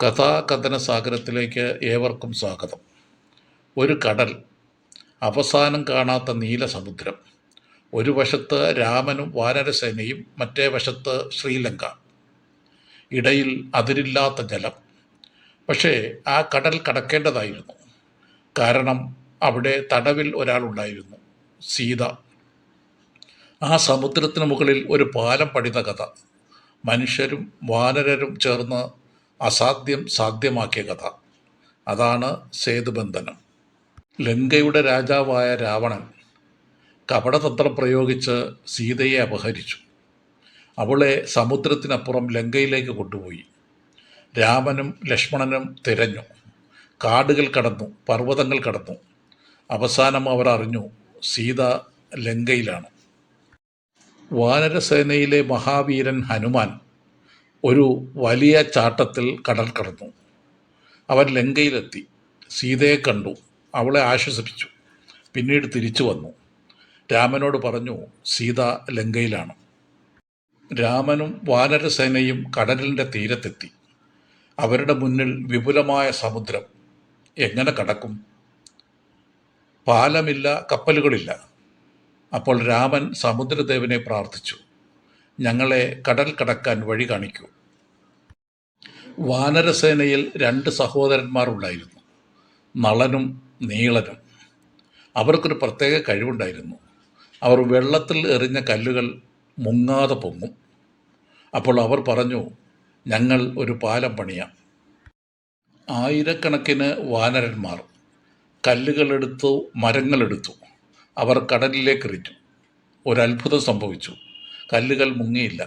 കഥാകഥന സാഗരത്തിലേക്ക് ഏവർക്കും സ്വാഗതം. ഒരു കടൽ, അവസാനം കാണാത്ത നീലസമുദ്രം. ഒരു വശത്ത് രാമനും വാനരസേനയും, മറ്റേ വശത്ത് ശ്രീലങ്ക. ഇടയിൽ അതിരില്ലാത്ത ജലം. പക്ഷേ ആ കടൽ കടക്കേണ്ടതായിരുന്നു. കാരണം അവിടെ തടവിൽ ഒരാളുണ്ടായിരുന്നു, സീത. ആ സമുദ്രത്തിന് മുകളിൽ ഒരു പാലം പണിത കഥ. മനുഷ്യരും വാനരരും ചേർന്ന് അസാധ്യം സാധ്യമാക്കിയ കഥ. അതാണ് സേതുബന്ധനം. ലങ്കയുടെ രാജാവായ രാവണൻ കപടതന്ത്രം പ്രയോഗിച്ച് സീതയെ അപഹരിച്ചു. അവളെ സമുദ്രത്തിനപ്പുറം ലങ്കയിലേക്ക് കൊണ്ടുപോയി. രാമനും ലക്ഷ്മണനും തിരഞ്ഞു. കാടുകൾ കടന്നു, പർവ്വതങ്ങൾ കടന്നു. അവസാനം അവർ അറിഞ്ഞു, സീത ലങ്കയിലാണ്. വാനരസേനയിലെ മഹാവീരൻ ഹനുമാൻ ഒരു വലിയ ചാട്ടത്തിൽ കടൽ കടന്നു. അവൻ ലങ്കയിലെത്തി. സീതയെ കണ്ടു, അവളെ ആശ്വസിപ്പിച്ചു. പിന്നീട് തിരിച്ചു വന്നു. രാമനോട് പറഞ്ഞു, സീത ലങ്കയിലാണ്. രാമനും വാനരസേനയും കടലിൻ്റെ തീരത്തെത്തി. അവരുടെ മുന്നിൽ വിപുലമായ സമുദ്രം. എങ്ങനെ കടക്കും? പാലമില്ല, കപ്പലുകളില്ല. അപ്പോൾ രാമൻ സമുദ്രദേവനെ പ്രാർത്ഥിച്ചു, ഞങ്ങളെ കടൽ കടക്കാൻ വഴി കാണിക്കൂ. വാനരസേനയിൽ 2 സഹോദരന്മാർ ഉണ്ടായിരുന്നു, നളനും നീളനും. അവർക്കൊരു പ്രത്യേക കഴിവുണ്ടായിരുന്നു. അവർ വെള്ളത്തിൽ എറിഞ്ഞ കല്ലുകൾ മുങ്ങാതെ പൊങ്ങും. അപ്പോൾ അവർ പറഞ്ഞു, ഞങ്ങൾ ഒരു പാലം പണിയാം. ആയിരക്കണക്കിന് വാനരന്മാർ കല്ലുകളെടുത്തു, മരങ്ങളെടുത്തു. അവർ കടലിലേക്ക് എറിഞ്ഞു. ഒരത്ഭുതം സംഭവിച്ചു. കല്ലുകൾ മുങ്ങിയില്ല.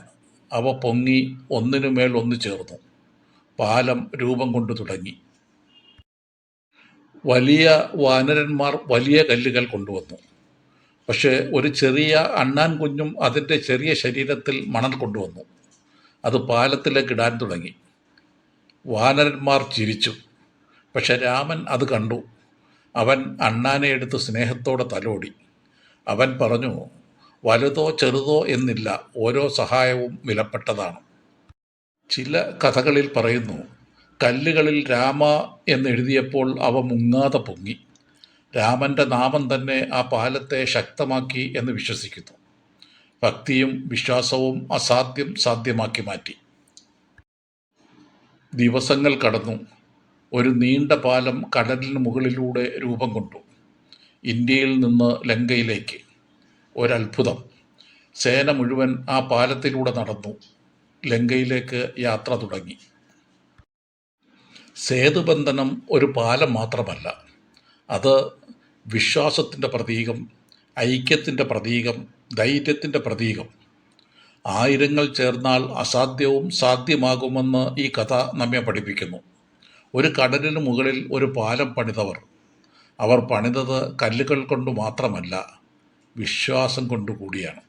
അവ പൊങ്ങി ഒന്നിനുമേൽ ഒന്ന് ചേർന്നു. പാലം രൂപം കൊണ്ടു തുടങ്ങി. വലിയ വാനരന്മാർ വലിയ കല്ലുകൾ കൊണ്ടുവന്നു. പക്ഷേ ഒരു ചെറിയ അണ്ണാൻ കുഞ്ഞും അതിൻ്റെ ചെറിയ ശരീരത്തിൽ മണൽ കൊണ്ടുവന്നു. അത് പാലത്തിലേക്ക് ഇടാൻ തുടങ്ങി. വാനരന്മാർ ചിരിച്ചു. പക്ഷെ രാമൻ അത് കണ്ടു. അവൻ അണ്ണാനെ എടുത്ത് സ്നേഹത്തോടെ തലോടി. അവൻ പറഞ്ഞു, വലുതോ ചെറുതോ എന്നില്ല, ഓരോ സഹായവും വിലപ്പെട്ടതാണ്. ചില കഥകളിൽ പറയുന്നു, കല്ലുകളിൽ രാമ എന്നെഴുതിയപ്പോൾ അവ മുങ്ങാതെ പൊങ്ങി. രാമൻ്റെ നാമം തന്നെ ആ പാലത്തെ ശക്തമാക്കി എന്ന് വിശ്വസിക്കുന്നു. ഭക്തിയും വിശ്വാസവും അസാധ്യം സാധ്യമാക്കി മാറ്റി. ദിവസങ്ങൾ കടന്നു. ഒരു നീണ്ട പാലം കടലിന് മുകളിലൂടെ രൂപം കൊണ്ടു. ഇന്ത്യയിൽ നിന്ന് ലങ്കയിലേക്ക്. ഒരത്ഭുതം. സേന മുഴുവൻ ആ പാലത്തിലൂടെ നടന്നു. ലങ്കയിലേക്ക് യാത്ര തുടങ്ങി. സേതുബന്ധനം ഒരു പാലം മാത്രമല്ല, അത് വിശ്വാസത്തിൻ്റെ പ്രതീകം, ഐക്യത്തിൻ്റെ പ്രതീകം, ധൈര്യത്തിൻ്റെ പ്രതീകം. ആയിരങ്ങൾ ചേർന്നാൽ അസാധ്യവും സാധ്യമാകുമെന്ന് ഈ കഥ നമ്മെ പഠിപ്പിക്കുന്നു. ഒരു കടലിന് മുകളിൽ ഒരു പാലം പണിതവർ. അവർ പണിതത് കല്ലുകൾ കൊണ്ട് മാത്രമല്ല, വിശ്വാസം കൊണ്ടുകൂടിയാണ്.